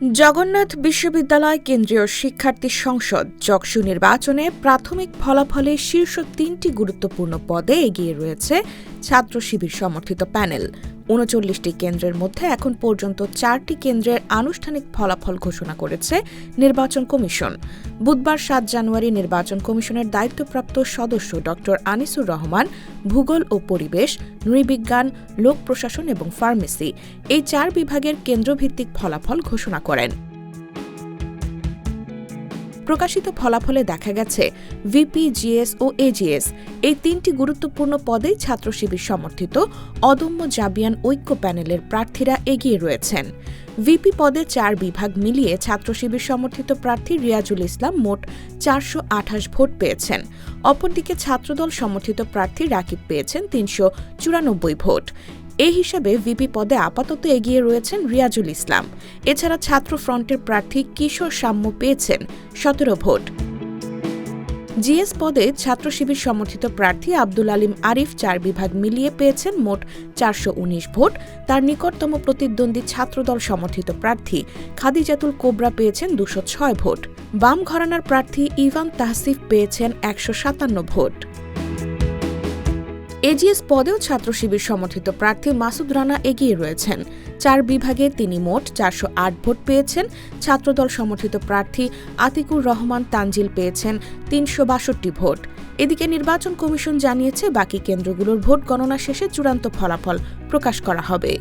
জগন্নাথ বিশ্ববিদ্যালয় কেন্দ্রীয় শিক্ষার্থী সংসদ জকসু নির্বাচনে প্রাথমিক ফলাফলে শীর্ষ ৩টি গুরুত্বপূর্ণ পদে এগিয়ে রয়েছে ছাত্র শিবির সমর্থিত প্যানেল। ৩৯টি কেন্দ্রের মধ্যে এখন পর্যন্ত 4টি কেন্দ্রের আনুষ্ঠানিক ফলাফল ঘোষণা করেছে নির্বাচন কমিশন। বুধবার ৭ জানুয়ারি নির্বাচন কমিশনের দায়িত্বপ্রাপ্ত সদস্য ড আনিসুর রহমান ভূগোল ও পরিবেশ, নৃবিজ্ঞান, লোক প্রশাসন এবং ফার্মেসি এই 4 বিভাগের কেন্দ্রভিত্তিক ফলাফল ঘোষণা করেন। প্রকাশিত ফলাফলে দেখা গেছে ভিপি, জিএস ও এজিএস এই 3টি গুরুত্বপূর্ণ পদেই ছাত্র শিবির সমর্থিত অদম্য জাবিয়ান ঐক্য প্যানেলের প্রার্থীরা এগিয়ে রয়েছেন। ভিপি পদে 4 বিভাগ মিলিয়ে ছাত্র শিবির সমর্থিত প্রার্থী রিয়াজুল ইসলাম মোট 428 ভোট পেয়েছেন। অপরদিকে ছাত্রদল সমর্থিত প্রার্থী রাকিব পেয়েছেন 394 ভোট। এই হিসাবে ভিপি পদে আপাতত এগিয়ে রয়েছেন রিয়াজুল ইসলাম। এছাড়া ছাত্র ফ্রন্টের প্রার্থী কিশোর সাম্য পেয়েছেন 17 ভোট। জিএস পদে ছাত্র শিবির সমর্থিত প্রার্থী আব্দুল আলিম আরিফ 4 বিভাগ মিলিয়ে পেয়েছেন মোট 419 ভোট। তার নিকটতম প্রতিদ্বন্দ্বী ছাত্রদল সমর্থিত প্রার্থী খাদিজাতুল কোবরা পেয়েছেন 206 ভোট। বাম ঘরানার প্রার্থী ইভান তাহসিফ পেয়েছেন 157 ভোট। এজিএস পদেও ছাত্র শিবির সমর্থিত প্রার্থী মাসুদ রানা এগিয়ে রয়েছেন। 4 বিভাগে তিনি মোট 408 ভোট পেয়েছেন। ছাত্রদল সমর্থিত প্রার্থী আতিকুর রহমান তানজিল পেয়েছেন 362 ভোট। এদিকে নির্বাচন কমিশন জানিয়েছে বাকি কেন্দ্রগুলোর ভোট গণনা শেষে চূড়ান্ত ফলাফল প্রকাশ করা হবে।